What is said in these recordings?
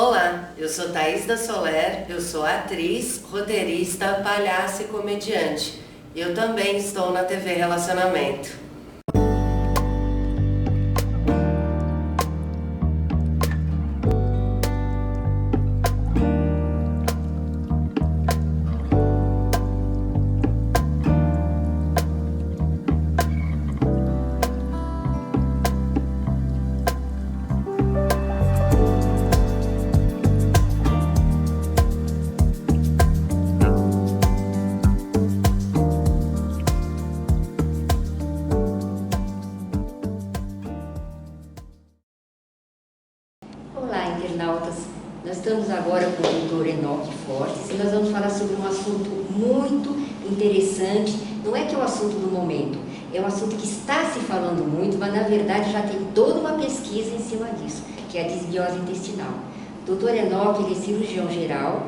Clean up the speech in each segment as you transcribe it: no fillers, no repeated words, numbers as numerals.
Olá, eu sou Thaís da Soler, eu sou atriz, roteirista, palhaça e comediante. Eu também estou na TV Relacionamento. Olá, internautas! Nós estamos agora com o Dr. Enoque Fortes e nós vamos falar sobre um assunto muito interessante. Não é que é o assunto do momento, é um assunto que está se falando muito, mas na verdade já tem toda uma pesquisa em cima disso, que é a desbiose intestinal. O Dr. Enoque, ele é cirurgião geral,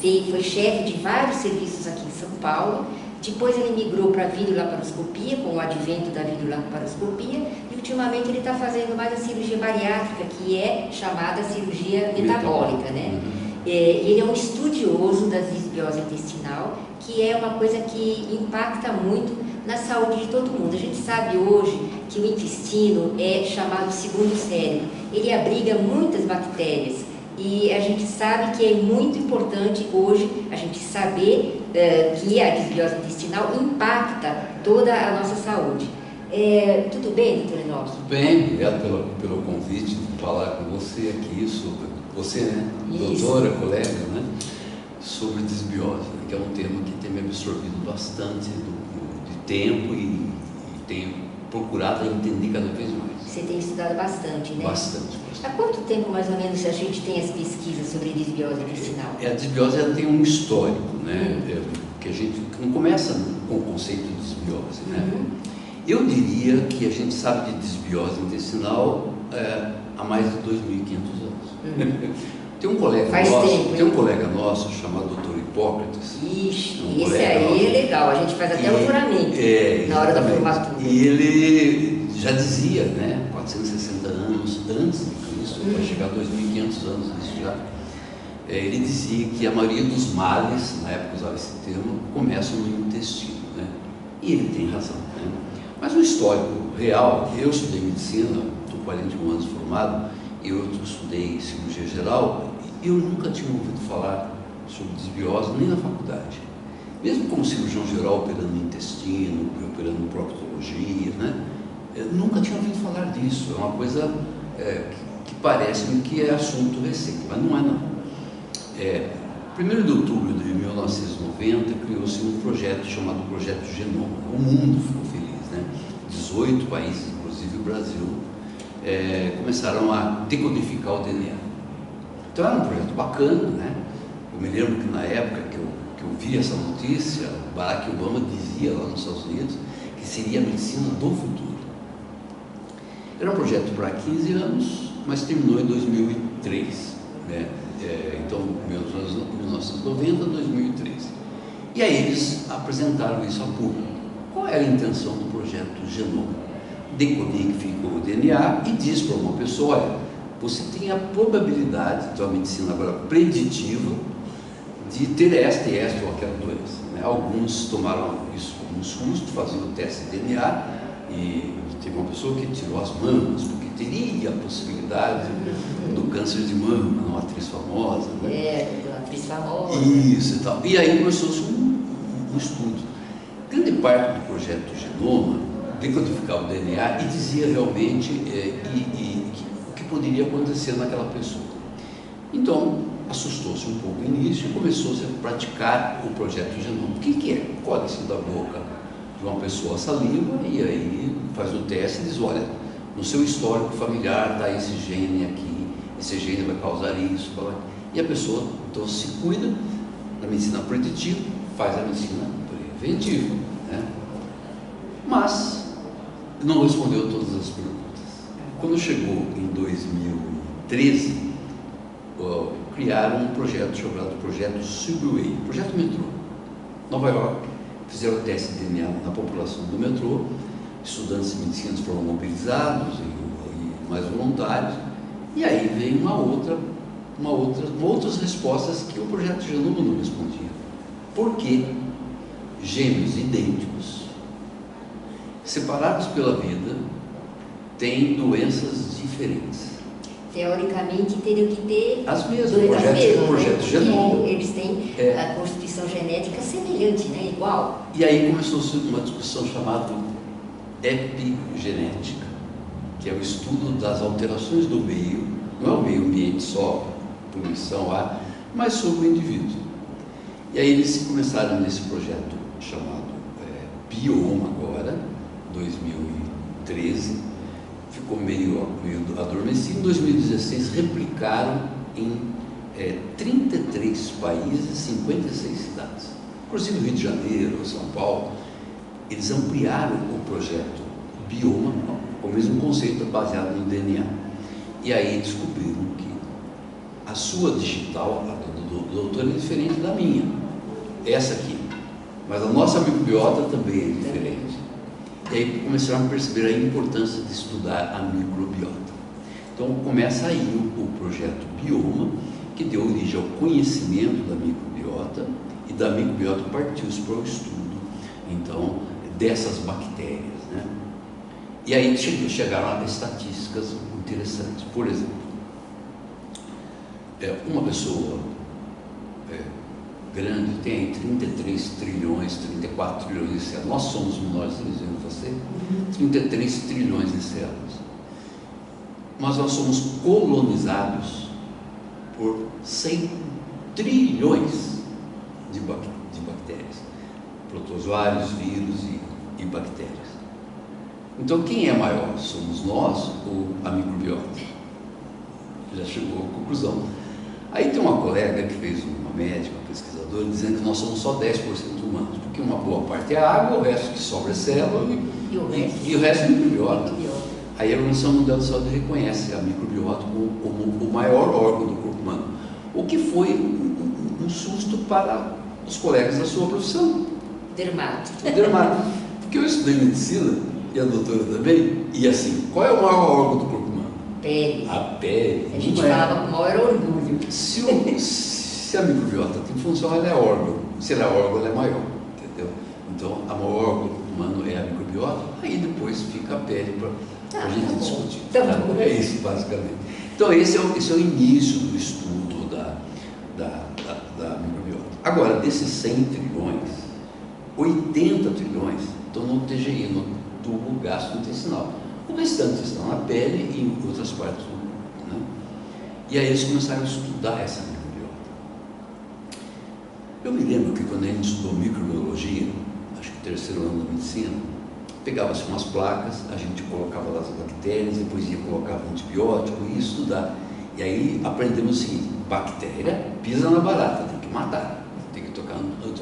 foi chefe de vários serviços aqui em São Paulo. Depois ele migrou para a videolaparoscopia, com o advento da videolaparoscopia, e ultimamente ele está fazendo mais a cirurgia bariátrica, que é chamada cirurgia metabólica, né? Ele é um estudioso da desbiose intestinal, que é uma coisa que impacta muito na saúde de todo mundo. A gente sabe hoje que o intestino é chamado segundo cérebro, ele abriga muitas bactérias. E a gente sabe que é muito importante hoje a gente saber que a desbiose intestinal impacta toda a nossa saúde. Tudo bem, doutor Enoque? Tudo bem, obrigado pelo convite de falar com você aqui sobre você, né? Isso. Doutora, colega, né? Sobre desbiose, né? Que é um tema que tem me absorvido bastante de tempo e tenho procurado entender cada vez mais. Você tem estudado bastante, né? Bastante. Há quanto tempo, mais ou menos, a gente tem as pesquisas sobre desbiose intestinal? A desbiose ela tem um histórico, né? Que a gente não começa com o conceito de desbiose, né? Eu diria que a gente sabe de desbiose intestinal há mais de 2.500 anos. Tem um colega nosso chamado Dr. Hipócrates. Ixi, esse aí é legal, a gente faz até o juramento na hora da formatura. E ele já dizia, né, 460 anos antes de Cristo, vai chegar a 2.500 anos isso já, ele dizia que a maioria dos males, na época usava esse termo, começam no intestino, né? E ele tem razão, né? Mas o histórico real, eu estudei medicina, estou 41 anos formado, eu estudei cirurgia geral, e eu nunca tinha ouvido falar sobre desbiose, nem na faculdade. Mesmo como cirurgião geral operando no intestino, operando proctologia, né? Eu nunca tinha ouvido falar disso. É uma coisa que parece-me que é assunto recente, mas não é não. 1º de outubro de 1990 criou-se um projeto chamado Projeto Genoma. O mundo ficou feliz, né? 18 países, inclusive o Brasil, começaram a decodificar o DNA. Então era um projeto bacana, né? Eu me lembro que na época que eu vi essa notícia, Barack Obama dizia lá nos Estados Unidos que seria a medicina do futuro. Era um projeto para 15 anos, mas terminou em 2003, né? Então, 1990 a 2013. E aí eles apresentaram isso ao público. Qual era a intenção do projeto Genoma? Decodifica o DNA e diz para uma pessoa, olha, você tem a probabilidade de uma medicina agora preditiva de ter esta e esta ou aquela doença, né? Alguns tomaram isso como um susto, faziam o teste de DNA e teve uma pessoa que tirou as mamas, porque teria a possibilidade do câncer de mama, uma atriz famosa, né? Uma atriz famosa. Isso e tal. E aí começou-se um estudo. Grande parte do projeto Genoma decodificava o DNA e dizia realmente o que poderia acontecer naquela pessoa. Então, assustou-se um pouco no início e começou-se a praticar o projeto Genoma. O que é? Colhe-se da boca de uma pessoa a saliva e aí faz o teste e diz, olha, no seu histórico familiar está esse gene aqui, esse gene vai causar isso, e a pessoa então se cuida da medicina preditiva, faz a medicina preventiva, né? Mas não respondeu todas as perguntas. Quando chegou em 2013, criaram um projeto chamado Projeto Subway, Projeto Metrô. Nova York, fizeram o teste de DNA na população do metrô, estudantes de medicina foram mobilizados e mais voluntários, e aí veio uma outra outras respostas que o projeto Genoma não respondia. Por que gêmeos idênticos, separados pela vida, têm doenças diferentes? Teoricamente teriam que ter As mesmas, projeto Genoma. Eles têm a constituição genética semelhante, né? Igual. E aí começou-se uma discussão chamada epigenética, que é o estudo das alterações do meio, não é o meio ambiente só, poluição, ar, mas sobre o indivíduo. E aí eles começaram nesse projeto chamado Bioma agora, 2013, ficou meio adormecido. Em 2016 replicaram em 33 países, 56 cidades, inclusive Rio de Janeiro, São Paulo. Eles ampliaram o projeto Bioma, o mesmo conceito baseado no DNA. E aí descobriram que a sua digital, a do doutor, é diferente da minha, essa aqui, mas a nossa microbiota também é diferente. E aí começaram a perceber a importância de estudar a microbiota. Então começa aí o projeto Bioma, que deu origem ao conhecimento da microbiota, e da microbiota partiu-se para o estudo, então, dessas bactérias, né? E aí chegaram a estatísticas interessantes. Por exemplo, uma pessoa grande tem 33 trilhões, 34 trilhões de células. Nós somos menores, dizendo você, 33 trilhões de células. Mas nós somos colonizados por 100 trilhões de bactérias, protozoários, vírus e bactérias. Então, quem é maior? Somos nós ou a microbiota? Já chegou à conclusão. Aí tem uma colega que fez uma médica, uma pesquisadora, dizendo que nós somos só 10% humanos, porque uma boa parte é água, o resto que sobra é célula e o resto é microbiota. Aí a Organização Mundial de Saúde reconhece a microbiota como o maior órgão do corpo humano, o que foi um susto para os colegas da sua profissão. Dermato. Porque eu estudei medicina, e a doutora também, e assim, qual é o maior órgão do corpo humano? Pele. A pele. A gente falava com o maior orgulho. Se a microbiota tem função, ela é órgão. Se ela é órgão, ela é maior, entendeu? Então, a maior órgão do corpo humano é a microbiota, aí depois fica a pele para a gente discutir. É isso, basicamente. Então, esse é o início do estudo da microbiota. Agora, desses 100 trilhões, 80 trilhões estão no TGI, no tubo gastrointestinal. O restante está na pele e em outras partes do corpo, né? E aí eles começaram a estudar essa microbiota. Eu me lembro que quando a gente estudou microbiologia, acho que terceiro ano da medicina, pegava-se umas placas, a gente colocava lá as bactérias, depois ia colocar antibiótico e ia estudar. E aí aprendemos o seguinte: bactéria pisa na barata, tem que matar, tem que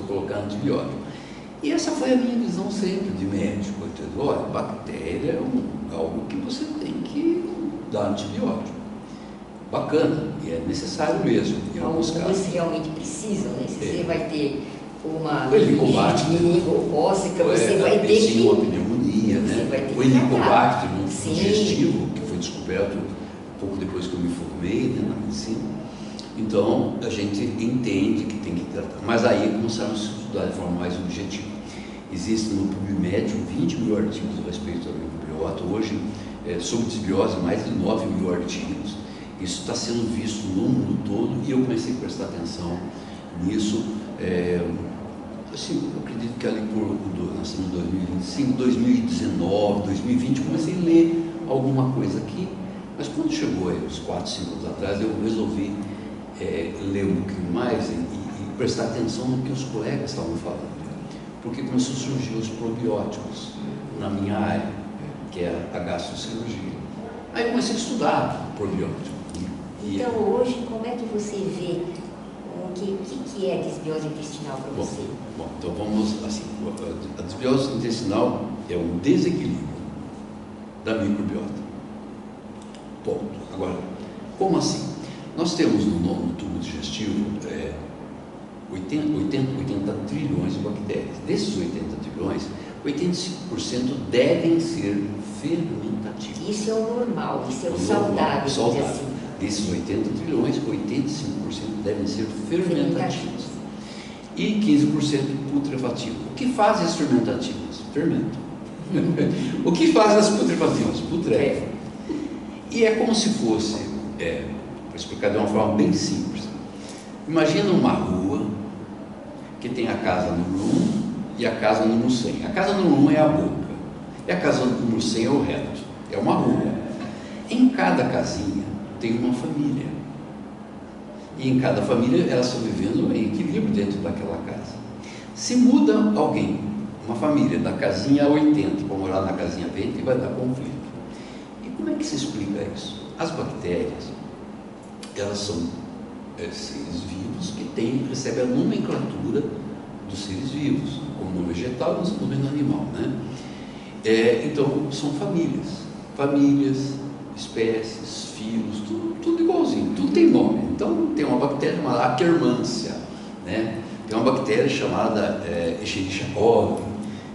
colocar antibiótico. E essa foi a minha visão sempre de médico, entendeu? Olha, bactéria é algo que você tem que dar antibiótico. Bacana, e é necessário mesmo, em alguns casos. Alguns realmente precisam, né? Se você vai ter uma helicobacter óssea, você vai ter que... uma pneumonia, né? O helicobacter digestivo, que foi descoberto pouco depois que eu me formei, né, na medicina. Então, a gente entende que tem que tratar. Mas aí começamos a estudar de forma mais objetiva. Existem no PubMed 20 mil artigos a respeito da microbiota. Hoje, sobre desbiose, mais de 9 mil artigos. Isso está sendo visto no mundo todo e eu comecei a prestar atenção nisso. Assim, eu acredito que ali nós estamos em 2025, 2019, 2020, comecei a ler alguma coisa aqui. Mas quando chegou aí, uns 4, 5 anos atrás, eu resolvi ler um pouquinho mais e prestar atenção no que os colegas estavam falando, porque começou a surgir os probióticos na minha área, que é a gastrocirurgia. Aí eu comecei a estudar probiótico. Então hoje, como é que você vê o que é desbiose intestinal para você? Bom, então vamos assim, a desbiose intestinal é um desequilíbrio da microbiota. Ponto. Agora, como assim? Nós temos no tubo digestivo 80 trilhões de bactérias. Desses 80 trilhões, 85% devem ser fermentativos. Isso é o normal, isso é o saudável, saudável. assim. Desses 80 trilhões, 85% devem ser fermentativos e 15% putrefativos. O que fazem as fermentativas? Fermentam. O que fazem as putrefativas? Putrefam. E é como se fosse, para explicar de uma forma bem simples, imagina uma rua que tem a casa número 1 e a casa número 100. A casa número 1 é a boca, e a casa número 100 é o reto, é uma rua. Em cada casinha tem uma família, e em cada família elas estão vivendo em equilíbrio dentro daquela casa. Se muda alguém, uma família, da casinha 80 para morar na casinha 20, vai dar conflito. E como é que se explica isso? As bactérias, elas são seres vivos que recebem a nomenclatura dos seres vivos, como no vegetal e no animal, né? Então, são famílias, espécies, filos, tudo igualzinho, tudo tem nome. Então, tem uma bactéria chamada Akkermansia, né? Tem uma bactéria chamada Escherichia coli,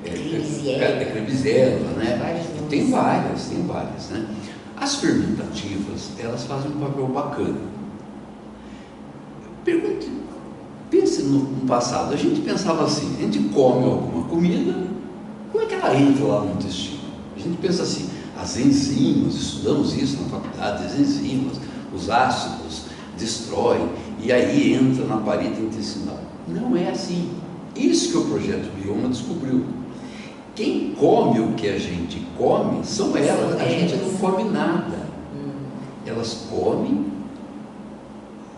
Klebsiella, né? Tem várias, né? As fermentativas, elas fazem um papel bacana. Pense no passado, a gente pensava assim, a gente come alguma comida, como é que ela entra lá no intestino? A gente pensa assim, as enzimas, estudamos isso na faculdade, as enzimas, os ácidos destroem e aí entra na parede intestinal. Não é assim. Isso que o Projeto Bioma descobriu. Quem come o que a gente come são elas, a gente não come nada. Elas comem,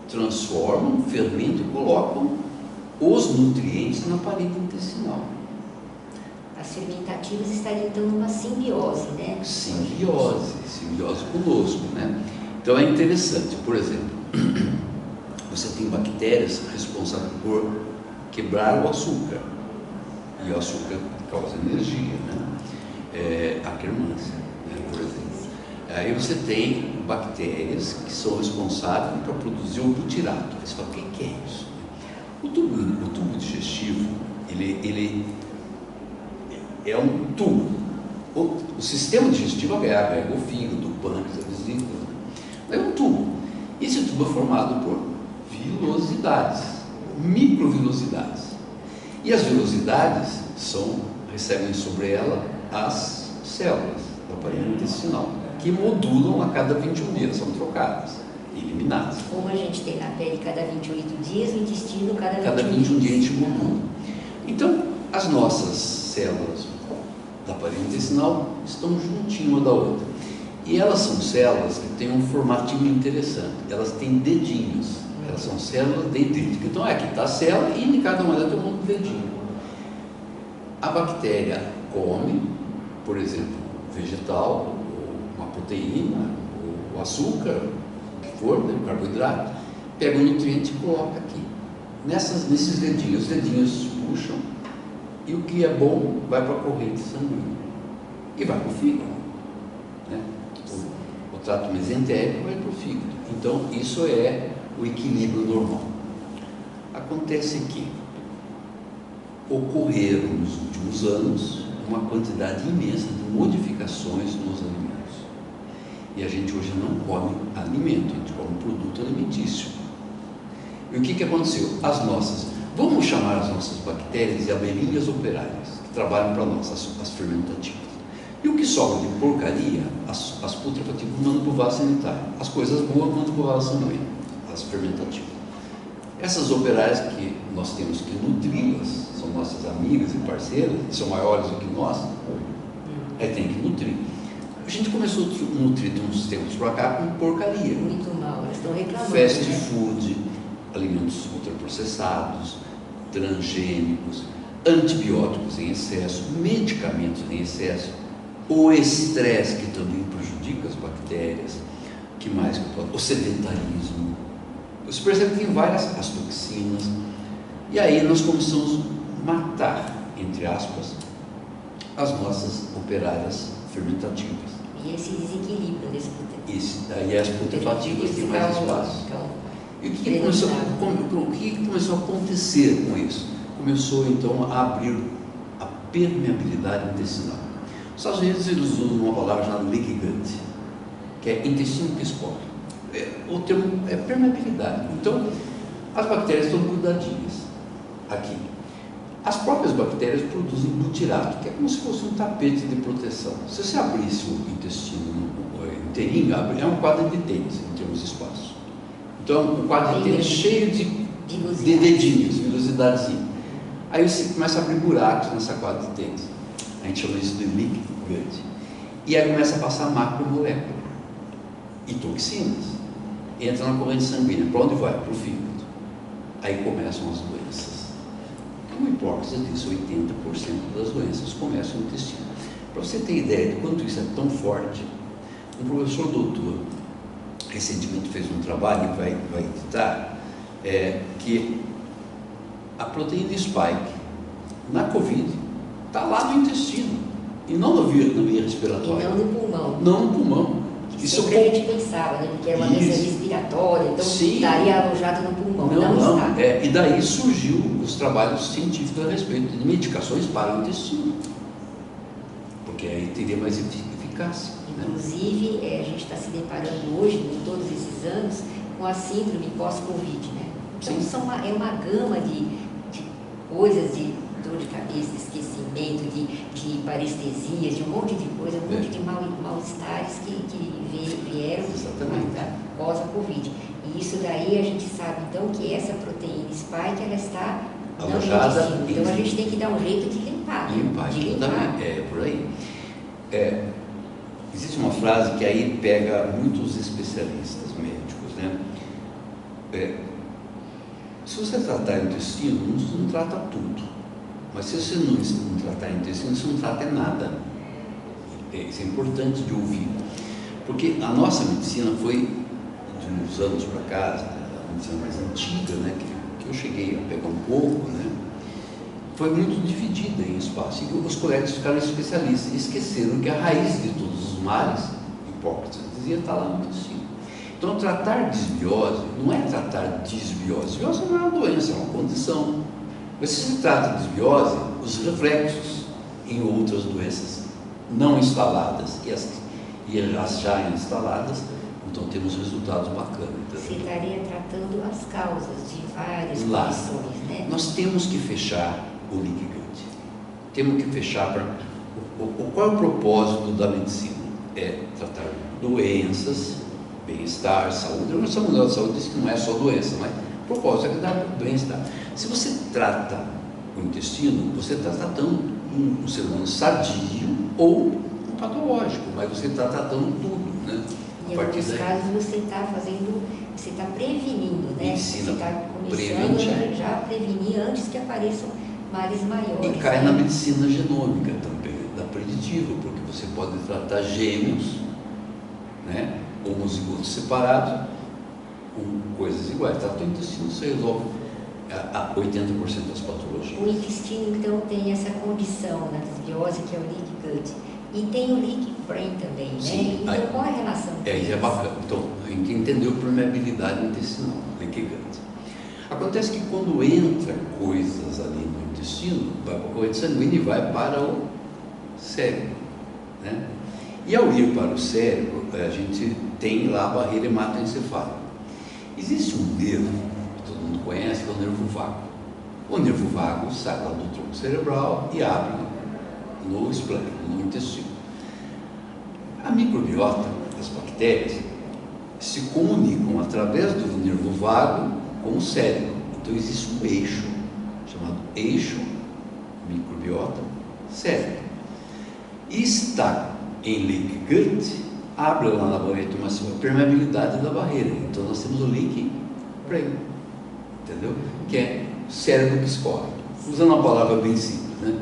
transformam, fermentam e colocam os nutrientes na parede intestinal. As fermentativas estariam então numa simbiose, né? Simbiose conosco, né? Então é interessante, por exemplo, você tem bactérias responsáveis por quebrar o açúcar, e o açúcar causa energia, né? Akkermansia, né, por exemplo. Aí você tem bactérias que são responsáveis para produzir o butirato. Aí você fala, o que é isso? O tubo digestivo, ele é um tubo. O sistema digestivo agrega o fígado, o pâncreas, a vesícula, né? É um tubo. Esse tubo é formado por vilosidades, microvilosidades. E as vilosidades recebem sobre ela as células da parede intestinal, que modulam a cada 21 dias, são trocadas, eliminadas. Como a gente tem na pele cada 28 dias, no intestino cada 21 dias a gente modula. Então, as nossas células da parede intestinal estão juntinho uma da outra. E elas são células que têm um formatinho interessante. Elas têm dedinhos. Elas são células dendríticas. Então, aqui está a célula e em cada uma delas tem um dedinho. A bactéria come, por exemplo, vegetal, uma proteína, o açúcar, o que for, né, o carboidrato, pega o nutriente e coloca aqui. Nesses dedinhos, os dedinhos puxam e o que é bom vai para a corrente sanguínea e vai para o fígado, né? O trato mesentérico vai para o fígado. Então, isso é o equilíbrio normal. Acontece que ocorreram nos últimos anos uma quantidade imensa de modificações nos alimentos. E a gente hoje não come alimento, a gente come produto alimentício. E o que aconteceu? Vamos chamar as nossas bactérias de abelhinhas operárias, que trabalham para nós, as fermentativas. E o que sobra de porcaria, as putrefativas mandam para o vaso sanitário. As coisas boas mandam para o vaso sanguíneo, as fermentativas. Essas operárias que nós temos que nutri-las, são nossas amigas e parceiras, são maiores do que nós, tem que nutrir. A gente começou a nutrir de uns tempos para cá com porcaria. Muito mal, elas estão reclamando. Fast food, alimentos ultraprocessados, transgênicos, antibióticos em excesso, medicamentos em excesso, o estresse que também prejudica as bactérias, que mais? O sedentarismo. Você percebe que tem várias as toxinas, e aí nós começamos a matar, entre aspas, as nossas operárias fermentativas. E esse desequilíbrio desse Daí as putrefativas têm mais espaço. E o que começou a acontecer com isso? Começou então a abrir a permeabilidade intestinal. Os Estados Unidos eles usam uma palavra chamada leaky gut, que é intestino que escorre. o termo é permeabilidade. Então, as bactérias estão cuidadinhas aqui. As próprias bactérias produzem butirato, que é como se fosse um tapete de proteção. Se você abrisse o intestino inteirinho, é um quadro de tênis em termos de espaço. Então, um quadro de tênis cheio de dedinhos, vilosidades. Aí você começa a abrir buracos nessa quadra de tênis. A gente chama isso de leak gut. E aí começa a passar macromolécula e toxinas. Entra na corrente sanguínea. Para onde vai? Para o fígado. Aí começam as doenças. Uma hipótese diz 80% das doenças começam no intestino. Para você ter ideia de quanto isso é tão forte, um professor doutor recentemente fez um trabalho e vai editar, que a proteína spike na Covid está lá no intestino e não na via respiratória. E não no pulmão. Não no pulmão. Isso é o que a gente pensava, né? Porque é uma doença respiratória, então estaria alojado no pulmão. Não está. E daí surgiu os trabalhos científicos a respeito de medicações para o intestino, porque aí teria mais eficácia. Inclusive, a gente está se deparando hoje, em todos esses anos, com a síndrome pós-Covid, né? Então, é uma gama de coisas, de dor de cabeça, de esquecimento, de parestesias, de um monte de coisa, um monte de mal-estares que vieram após a Covid. E isso daí a gente sabe, então, que essa proteína spike, ela está alojada. Então, a gente tem que dar um jeito de limpar. Também, por aí. Existe uma frase que aí pega muitos especialistas médicos, né? Se você tratar o intestino, você não trata tudo. Mas se você não tratar o intestino, você não trata nada. Isso é importante de ouvir. Porque a nossa medicina foi, de uns anos para cá, a medicina mais antiga, né, que eu cheguei a pegar um pouco, né, foi muito dividida em espaço. E os colegas ficaram especialistas e esqueceram que a raiz de todos os males, Hipócrates dizia, está lá no intestino. Então, tratar disbiose não é tratar disbiose. Disbiose não é uma doença, é uma condição. Mas se se trata de disbiose, os reflexos em outras doenças não instaladas e as já instaladas, então temos resultados bacanas. Você estaria tratando as causas de várias condições, né? Nós temos que fechar o leak gut. Temos que fechar para... Qual é o propósito da medicina? É tratar doenças, bem-estar, saúde. A Organização Mundial da Saúde diz que não é só doença, mas o propósito é dar bem-estar. Se você trata o intestino, você está tratando um ser humano sadio ou um patológico, mas você está tratando tudo, né? Em alguns casos você está prevenindo, né? Medicina você está começando já a prevenir antes que apareçam males maiores. E cai na medicina genômica também, da preditiva, porque você pode tratar gêmeos, né? Homozigotos separados, com coisas iguais. Trata o intestino, você resolve 80% das patologias. O intestino, então, tem essa condição na disbiose, que é o leak gut. E tem o leak brain também, né? Sim. Então, qual é a relação? Isso é bacana. Então, a gente entendeu permeabilidade intestinal, leak gut. Acontece que quando entra coisas ali no intestino, vai para a corrente sanguínea e vai para o cérebro, né? E ao ir para o cérebro, a gente tem lá a barreira hematoencefálica. Existe um nervo, que todo mundo conhece, que é o nervo vago. O nervo vago sai lá do tronco cerebral e abre no esplênico, no intestino. A microbiota, as bactérias, se comunicam através do nervo vago com o cérebro. Então existe um eixo, chamado eixo microbiota-cérebro. E está em leak gut, abre lá na barreira uma permeabilidade da barreira. Então nós temos o leak brain, entendeu? Que é cérebro que escorre. Usando uma palavra bem simples, né?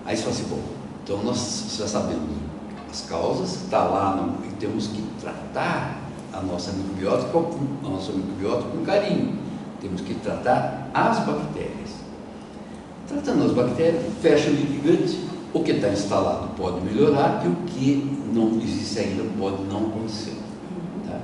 Aí você fala assim, bom, então nós já sabemos as causas, está lá e temos que tratar a nossa microbiota com carinho. Temos que tratar as bactérias. Tratando as bactérias, fecha o leak gut. O que está instalado pode melhorar e o que não existe ainda pode não acontecer. Tá?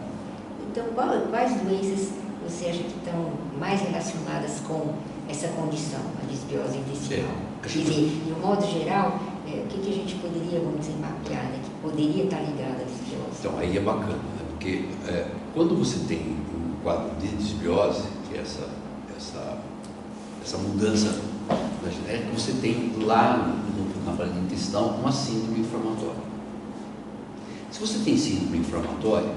Então, quais doenças você acha que estão mais relacionadas com essa condição, a disbiose intestinal? Quer dizer, de um modo geral, o que a gente poderia, vamos dizer, mapear, né, que poderia estar ligado à disbiose? Então, aí é bacana, né? porque quando você tem um quadro de desbiose, que é essa mudança da genética, você tem lá na parede intestinal uma síndrome inflamatória. Se você tem síndrome inflamatória,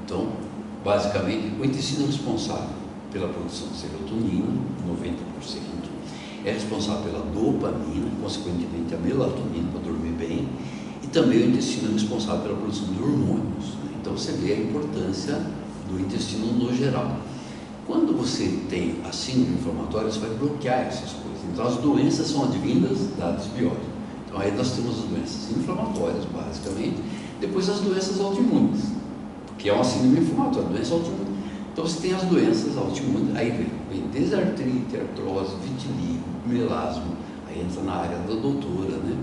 então, basicamente, o intestino é responsável pela produção de serotonina, 90%, é responsável pela dopamina, consequentemente a melatonina para dormir bem, e também o intestino é responsável pela produção de hormônios. Então você vê a importância do intestino no geral. Quando você tem a síndrome inflamatória, você vai bloquear essas coisas. Então as doenças são advindas da desbiose. Então aí nós temos as doenças inflamatórias, basicamente, depois as doenças autoimunes, que é uma síndrome inflamatória, doença autoimune. Então você tem as doenças autoimunes, aí vem desde artrite, artrose, vitiligo, melasma, aí entra na área da doutora, né?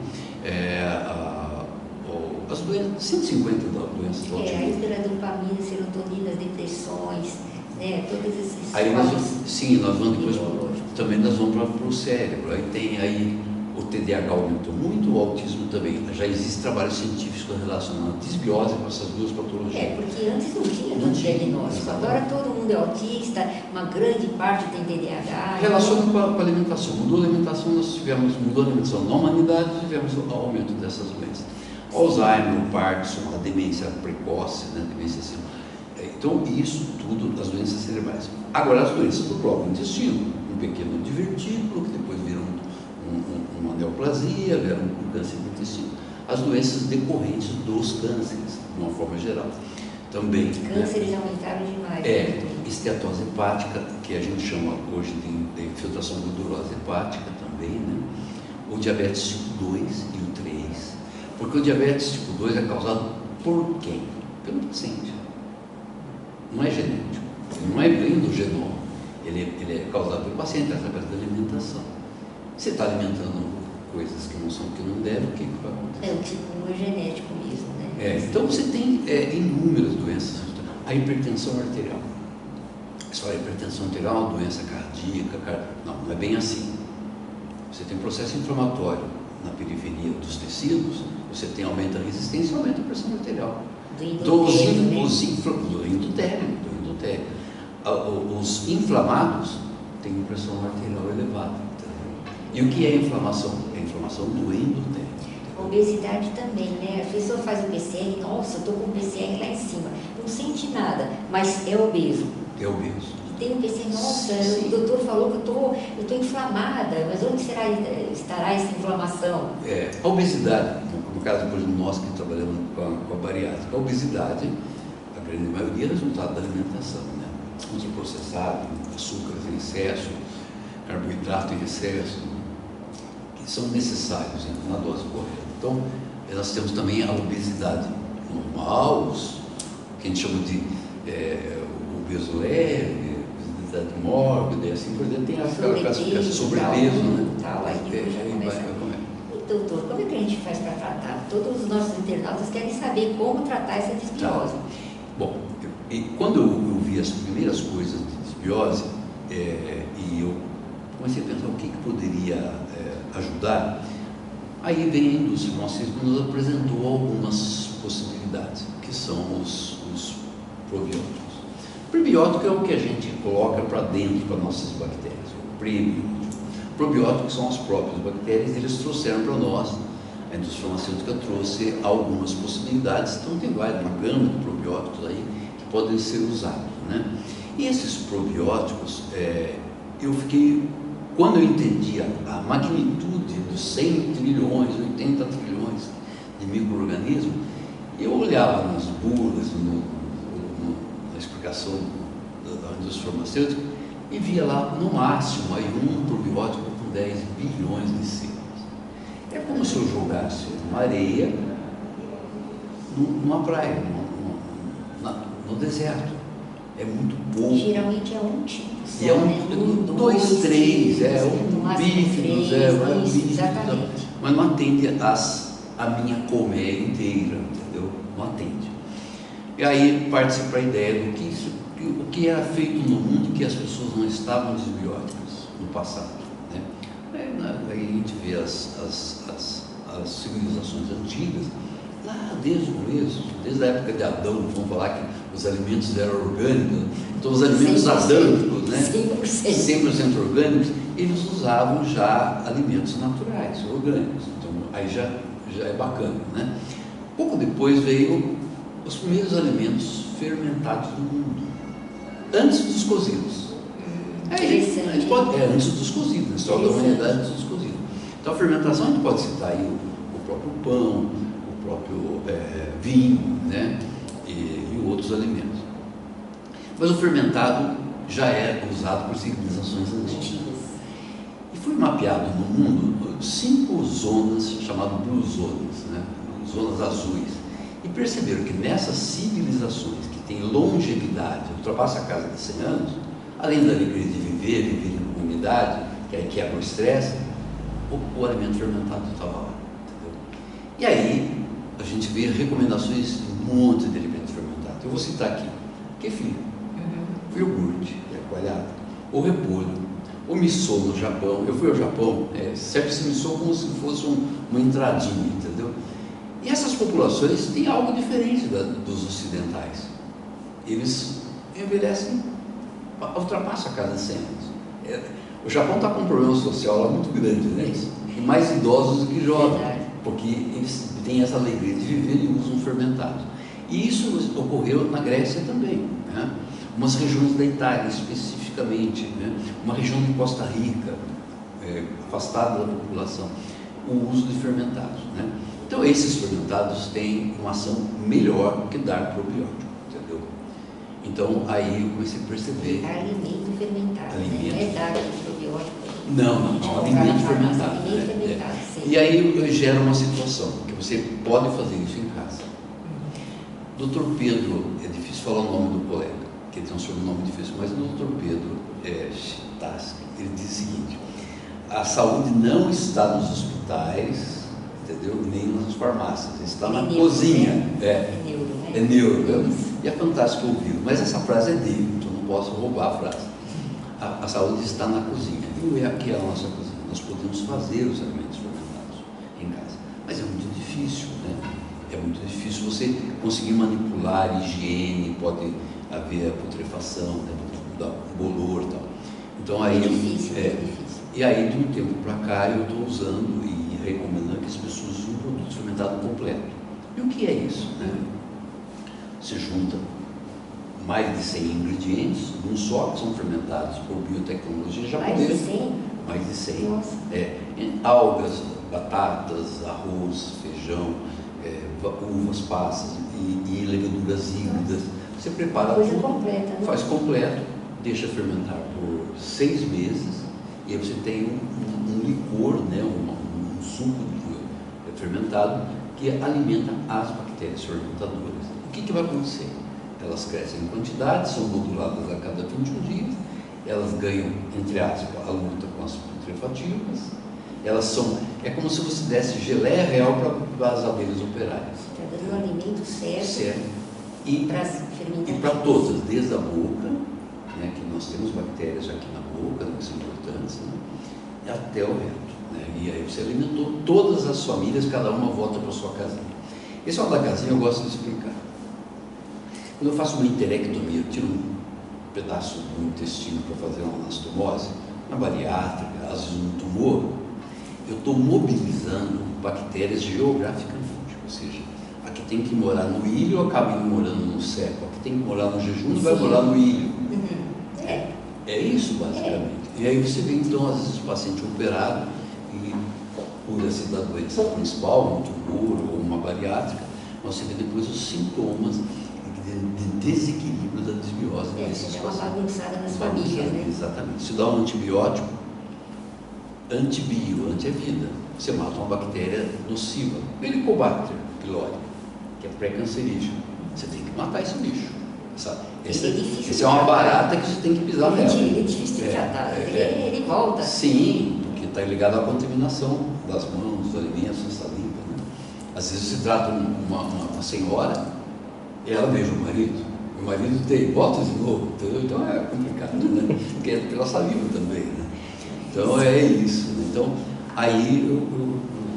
As doenças, 150 doenças autoimunes. A hiperadopamina, serotonina, depressões, né? Todos esses. Aí nós vamos depois também nós vamos para o cérebro. Aí tem aí o TDAH aumentou muito, o autismo também. Já existem trabalhos científicos relacionando a desbiose com essas duas patologias. Porque antes não tinha diagnóstico. Agora todo mundo é autista, uma grande parte tem TDAH. Relaciona com a alimentação. Mudou a alimentação, mudou a alimentação na humanidade, tivemos o aumento dessas doenças. Alzheimer, o Parkinson, a demência precoce, né? Demência assim. Então, isso tudo, as doenças cerebrais. Agora, as doenças do próprio intestino, um pequeno divertículo, que depois vira uma neoplasia, vira um câncer do intestino. As doenças decorrentes dos cânceres, de uma forma geral. Também. Cânceres aumentaram demais. Esteatose hepática, que a gente chama hoje de infiltração gordurosa hepática também, né? O diabetes tipo 2 e o 3. Porque o diabetes tipo 2 é causado por quem? Pelo paciente. Não é genético, não é bem do genoma. Ele é causado pelo paciente através da alimentação. Você está alimentando coisas que não são, que não deve, o que vai acontecer? O tipo é genético mesmo, né? Então você tem inúmeras doenças. A hipertensão arterial. A hipertensão arterial é uma doença cardíaca. Não é bem assim. Você tem processo inflamatório na periferia dos tecidos, você tem aumento da resistência e aumenta a pressão arterial. Do endotélio. Os inflamados têm pressão arterial elevada. E o que é inflamação? É a inflamação do endotélio. Obesidade também, né? A pessoa faz o PCR, nossa, eu estou com o PCR lá em cima, não sente nada, mas é obeso. É obeso. E tem um PCR, nossa, o doutor falou que eu estou inflamada, mas onde estará essa inflamação? A obesidade, no caso depois de nós que trabalhamos com a bariátrica, a obesidade, a grande maioria é resultado da alimentação, né? Ultraprocessado, açúcares em excesso, carboidrato em excesso, que são necessários na dose correta. Então, nós temos também a obesidade normal, que a gente chama de obeso leve, obesidade mórbida e assim por diante. Tem aquela classificação sobrepeso, né? Doutor, como é que a gente faz para tratar? Todos os nossos internautas querem saber como tratar essa desbiose. Bom, quando eu vi as primeiras coisas de desbiose, e eu comecei a pensar o que poderia ajudar, aí vem a indústria farmacêutica nos apresentou algumas possibilidades, que são os probióticos. O prebiótico é o que a gente coloca para dentro para nossas bactérias, o prebiótico. Probióticos são as próprias bactérias, eles trouxeram para nós, a indústria farmacêutica trouxe algumas possibilidades, então tem uma gama de probióticos aí que podem ser usados, né? E esses probióticos, quando eu entendi a magnitude dos 100 trilhões, 80 trilhões de micro-organismos, eu olhava nas bulas, na explicação da indústria farmacêutica, e via lá, no máximo, aí um probiótico com 10 bilhões de células. É como se eu jogasse uma areia numa praia, no deserto. É muito pouco. Geralmente é um tipo só, e né? 2, 3, bífidos, exatamente. Mas não atende a minha colmeia inteira, entendeu? Não atende. E aí parte-se para a ideia do que era feito no mundo que as pessoas não estavam desbióticas no passado, né? Aí a gente vê as civilizações antigas, lá desde o começo, desde a época de Adão, vamos falar que os alimentos eram orgânicos, então os alimentos 100%, adâmicos, né? 100%. 100% orgânicos, eles usavam já alimentos naturais, orgânicos, então aí já é bacana, né? Pouco depois veio os primeiros alimentos fermentados do mundo, antes dos cozidos. Aí a gente pode, antes dos cozidos, na história da humanidade, antes dos cozidos. Então a fermentação a gente pode citar aí o próprio pão, o próprio vinho, né? E outros alimentos. Mas o fermentado já é usado por civilizações antigas. E foi mapeado no mundo 5 zonas chamadas Blue Zones, né? Zonas azuis. E perceberam que nessas civilizações que têm longevidade, ultrapassa a casa de 100 anos, além da alegria de viver em comunidade, que aí quebra o estresse, o alimento fermentado estava lá. Entendeu? E aí a gente vê recomendações de um monte de alimentos fermentados. Eu vou citar aqui: kefir, o iogurte, que é coalhado, o repolho, o miso no Japão. Eu fui ao Japão, serve-se miso como se fosse uma entradinha, entendeu? E essas populações têm algo diferente dos ocidentais. Eles envelhecem, ultrapassa a casa de 100 anos. O Japão está com um problema social lá muito grande, né? E mais idosos do que jovens, porque eles têm essa alegria de viver e usam fermentados. E isso ocorreu na Grécia também, né? Umas regiões da Itália especificamente, né? Uma região de Costa Rica, afastada da população, o uso de fermentados, né? Então esses fermentados têm uma ação melhor que dar probiótico, entendeu? Então aí eu comecei a perceber. Alimento fermentado, alimento. Não é dar probiótico. Não, alimento fermentado. Alimento fermentado, sim. E aí gera uma situação que você pode fazer isso em casa. Dr. Pedro, é difícil falar o nome do colega, que ele tem um sobrenome difícil, mas o Dr. Pedro Chitaski, ele diz o seguinte: a saúde não está nos hospitais, entendeu? Nem nas farmácias, está na cozinha. Né? É neuro, né? É neuro. E é fantástico ouvir, mas essa frase é dele, então não posso roubar a frase. A saúde está na cozinha. E aqui é a nossa cozinha. Nós podemos fazer os alimentos fermentados em casa, mas é muito difícil, né? É muito difícil você conseguir manipular a higiene, pode haver a putrefação, né? O bolor e tal. Então aí, difícil. E aí de um tempo para cá eu estou usando e recomendando que as pessoas usem um produto fermentado completo. E o que é isso, né? Se junta mais de 100 ingredientes num só, que são fermentados por biotecnologia japonesa. Mais de 100? Mais de 100. Nossa. Algas, batatas, arroz, feijão, uvas passas e leveduras híbridas. Você prepara coisa tudo, completa, né? faz completo, deixa fermentar por 6 meses e aí você tem um licor, né, um suco fermentado que alimenta as bactérias fermentadoras. O que vai acontecer? Elas crescem em quantidade, são moduladas a cada 21 dias, elas ganham, entre aspas, a luta com as putrefativas, elas são, é como se você desse geleia real para as abelhas operárias. Está dando o alimento certo. E para para todas, desde a boca, né, que nós temos bactérias aqui na boca, que são importantes, né, até o reto. Né, e aí você alimentou todas as famílias, cada uma volta para a sua casinha. Esse é uma da casinha, eu gosto de explicar. Quando eu faço uma enterectomia, eu tiro um pedaço do intestino para fazer uma anastomose, uma bariátrica, às vezes um tumor, eu estou mobilizando bactérias geograficamente, ou seja, a que tem que morar no ilho acaba morando no seco, a que tem que morar no jejum vai morar no ilho. É isso basicamente. E aí você vê então, às vezes, o paciente operado e cura-se da doença principal, um tumor ou uma bariátrica, mas você vê depois os sintomas de desequilíbrio da desbiose desses É uma pacientes. bagunçada nas famílias, né? Exatamente. Se dá um antibiótico, antibio, anti é vida, você mata uma bactéria nociva, Helicobacter pylori, que é pré-cancerígeno. Você tem que matar esse bicho. Esse é uma barata que você tem que pisar nela. Ele é difícil de tratar, ele volta. Sim, porque está ligado à contaminação das mãos, dos alimentos, da saliva, né? Às vezes se trata uma senhora, ela beija o marido tem, bota de novo, então é complicado, né? Porque é pela saliva também, né? Então é isso, né? Então aí eu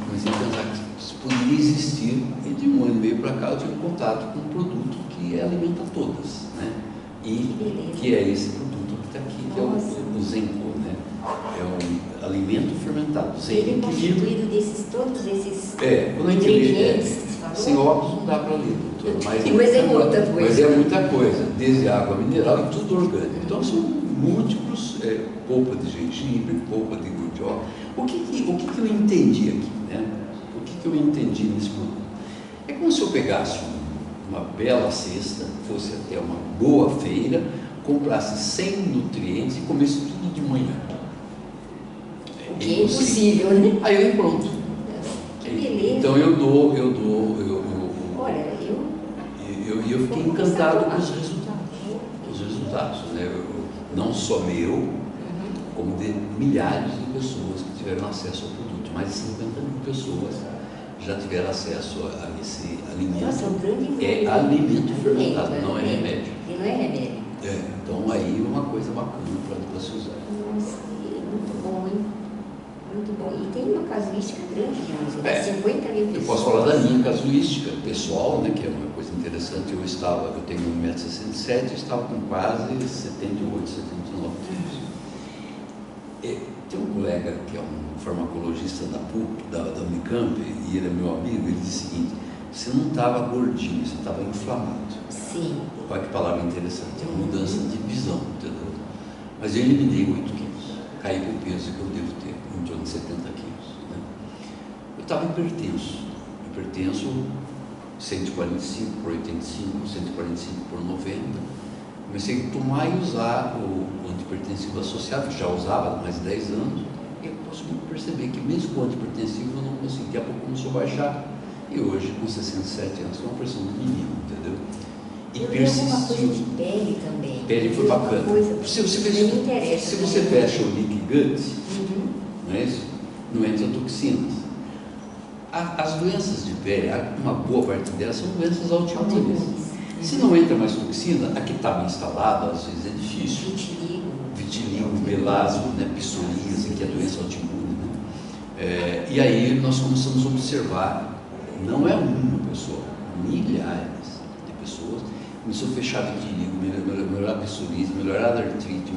comecei a pensar que poderia existir, e de um ano e meio para cá eu tive contato com um produto que alimenta todas, né? E que é esse produto que está aqui, que é o Zenco, né? É um alimento fermentado. Ele é constituído todos esses quando a ingredientes. Sem óculos não dá para ler, doutora, mas é muita coisa. Mas é muita coisa, desde água mineral e tudo orgânico. Então são múltiplos, polpa de gengibre, polpa de gordiola. O que eu entendi aqui, né? O que eu entendi nesse produto? É como se eu pegasse uma bela cesta, fosse até uma boa feira, comprasse 100 nutrientes e comesse tudo de manhã. O que é impossível, né? Aí eu pronto. Que beleza. Então eu dou. Olha, eu fiquei encantado com os resultados, né? Não só meu, como de milhares de pessoas que tiveram acesso ao produto. Mais de 50 mil pessoas já tiveram acesso a esse alimento. Nossa, um grande é alimento fermentado, não é remédio. E não é remédio. Então aí é uma coisa bacana para se usar. Nossa, muito bom, hein? Muito bom. E tem uma casuística grande de uso, 50 mil pessoas. Eu posso falar da minha casuística pessoal, né, que é uma coisa interessante. Eu tenho 1,67 m, eu estava com quase 78, 79 quilos. Tem um colega que é um farmacologista da PUC, da Unicamp, e ele é meu amigo, ele disse o seguinte: você não estava gordinho, você estava inflamado. Sim. Olha que palavra interessante, é uma mudança de visão, entendeu? Mas eu eliminei 8 quilos, caí para o peso que eu devo ter, em torno de 70 quilos. Né? Eu estava hipertenso, 145 por 85, 145 por 90. Comecei a tomar e usar o antihipertensivo associado, que já usava há mais de 10 anos, e eu consegui perceber que mesmo com o antihipertensivo eu não conseguia, a pouco começou a baixar, e hoje com 67 anos é uma pressão do menino, entendeu? E persistiu. Alguma coisa de pele também. Pele foi bacana. Se você fecha o leaky gut, não é isso? Não entra toxinas. As doenças de pele, uma boa parte delas são doenças autoimunes. Se não entra mais toxina, a que está bem instalada, às vezes é difícil. Vitiligo, melasma, né, psoríase, que é doença autoimune. Né? E aí nós começamos a observar, não é uma pessoa, milhares de pessoas, começou a fechar vitiligo, melhorar a psoríase, melhorar a artrite,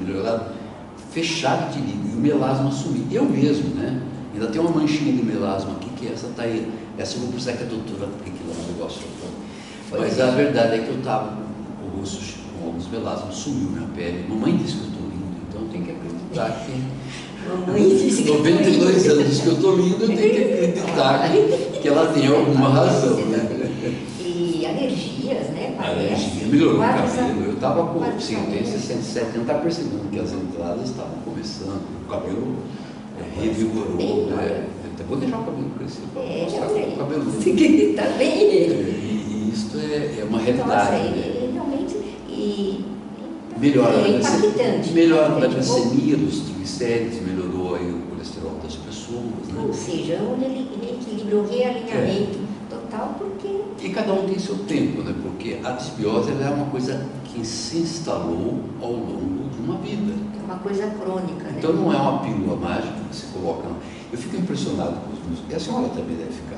fechar vitiligo, e o melasma sumir. Eu mesmo, né? Ainda tem uma manchinha de melasma aqui, que essa está aí. Essa eu vou precisar que a doutora aplique lá no negócio. Mas a verdade é que eu estava com o rosto com alguns melasmas, sumiu minha pele. Mamãe disse que eu estou lindo, então eu tenho que acreditar que. Mamãe disse que 92 anos que eu estou lindo, eu tenho que acreditar que ela tem alguma razão. Né? E alergias, né? Alergia, melhorou o cabelo. Eu estava com 67, não está percebendo que as entradas estavam começando, o cabelo revigorou. Vou deixar o cabelo crescer. O cabelo está bem. E isso é uma realidade. Nossa, realmente. Melhora é impactante. Melhora a glicemia dos triglicérides, melhorou aí o colesterol das pessoas. Né? Ou seja, um reequilíbrio, um realinhamento total, porque. E cada um tem seu tempo, né? Porque a desbiose ela é uma coisa que se instalou ao longo de uma vida. É uma coisa crônica, né? Então não é uma pílula mágica que você coloca. Não. Eu fico impressionado com os meus. E a senhora também deve ficar.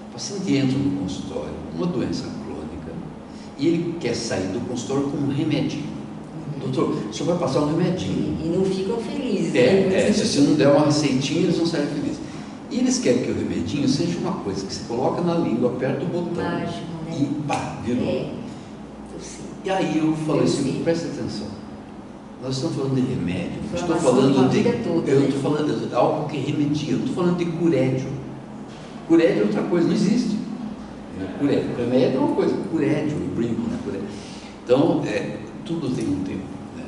O paciente entra no consultório com uma doença crônica e ele quer sair do consultório com um remedinho. Doutor, o senhor vai passar um remedinho. E não ficam felizes. Se você não der uma receitinha, eles não saem felizes. E eles querem que o remedinho seja uma coisa que você coloca na língua, aperta o botão. Mágico, né? E pá, virou. E aí eu falei assim, presta atenção. Nós estamos falando de remédio, eu estou falando de algo que remedia, eu estou falando de curédio. Curédio é outra coisa, não existe. Curédio, remédio é uma coisa, curédio, eu brinco, né? Curédio. Então, tudo tem um tempo. Né?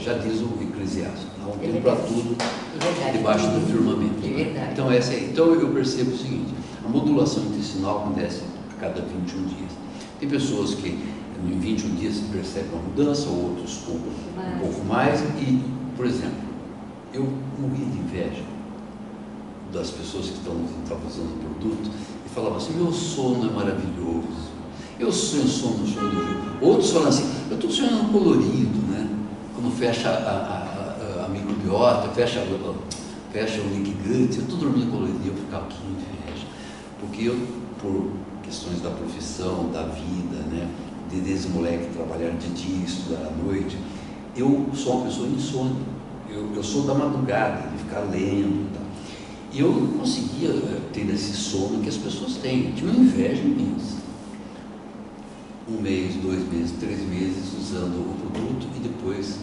Já diz o Eclesiastes, há um tempo para tudo debaixo do firmamento. Né? Então, então eu percebo o seguinte, a modulação intestinal acontece a cada 21 dias. Tem pessoas que em 21 dias se percebe uma mudança, outros com um pouco mais. E, por exemplo, eu morri de inveja das pessoas que estavam usando o produto e falavam assim, meu sono é maravilhoso, eu sonho sono do outros falam assim, eu estou sonhando colorido, né? Quando fecha a microbiota, fecha o leaky gut, eu estou dormindo colorido, e eu ficava que inveja, Porque eu, por questões da profissão, da vida, né, desde moleque trabalhar de dia, estudar à noite, eu sou uma pessoa insônia. Eu sou da madrugada, de ficar lendo e tal. E eu não conseguia ter esse sono que as pessoas têm. Eu tinha uma inveja imensa. 1 mês, 2 meses, 3 meses usando o produto e depois,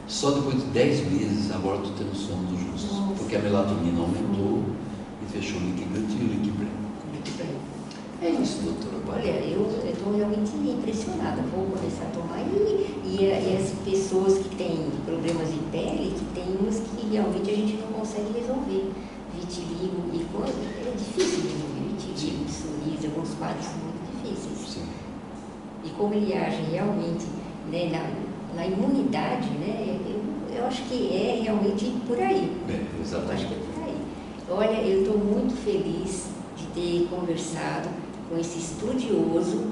só depois de 10 meses, agora estou tendo sono do justo. Porque a melatonina aumentou e fechou o liquibrante e o liquibrante. É isso, doutora. Olha, eu estou realmente impressionada. Vou começar a tomar. E as pessoas que têm problemas de pele, que tem umas que realmente a gente não consegue resolver. Vitiligo e coisa, é difícil de resolver. Vitiligo, psoríase, alguns quadros são muito difíceis. Sim. E como ele age realmente, né, na imunidade, né, eu acho que é realmente por aí. Exatamente. Eu acho que é por aí. Olha, eu estou muito feliz de ter conversado com esse estudioso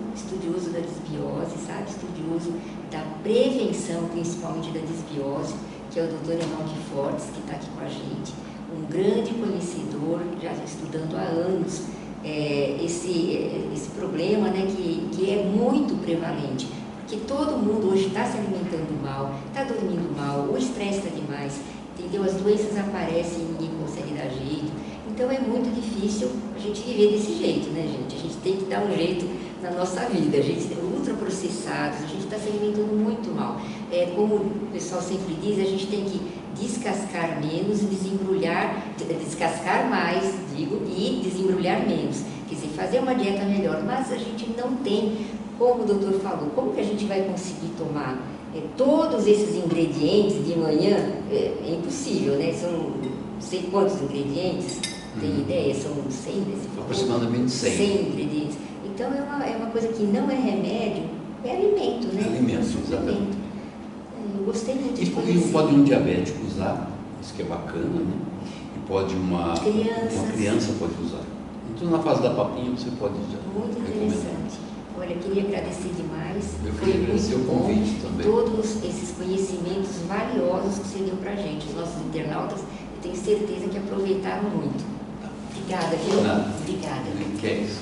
da desbiose, sabe? Estudioso da prevenção, principalmente da desbiose, que é o Dr. Enoque Fortes, que está aqui com a gente, um grande conhecedor, já estudando há anos esse problema, né, que é muito prevalente, porque todo mundo hoje está se alimentando mal, está dormindo mal, o estresse está demais, entendeu? As doenças aparecem e ninguém consegue dar jeito. Então é muito difícil a gente viver desse jeito, né, gente? A gente tem que dar um jeito na nossa vida. A gente é ultraprocessados, a gente está se alimentando muito mal. Como o pessoal sempre diz, a gente tem que descascar menos e descascar mais, digo, e desembrulhar menos. Quer dizer, fazer uma dieta melhor, mas a gente não tem, como o doutor falou, como que a gente vai conseguir tomar todos esses ingredientes de manhã? É impossível, né? São não sei quantos ingredientes. Tem ideia? São 100? Aproximadamente 100. 100 ingredientes. Então é uma coisa que não é remédio, é alimento, né? Alimento, exatamente. Eu gostei muito de E conhecer. pode um diabético usar, isso que é bacana, né? E pode uma criança pode usar. Então na fase da papinha você pode já. Muito interessante. Olha, queria agradecer demais. Eu queria agradecer o convite também. Todos esses conhecimentos valiosos que você deu pra gente, os nossos internautas, eu tenho certeza que aproveitaram muito. Obrigada, viu? Nada. Obrigada. Que é isso.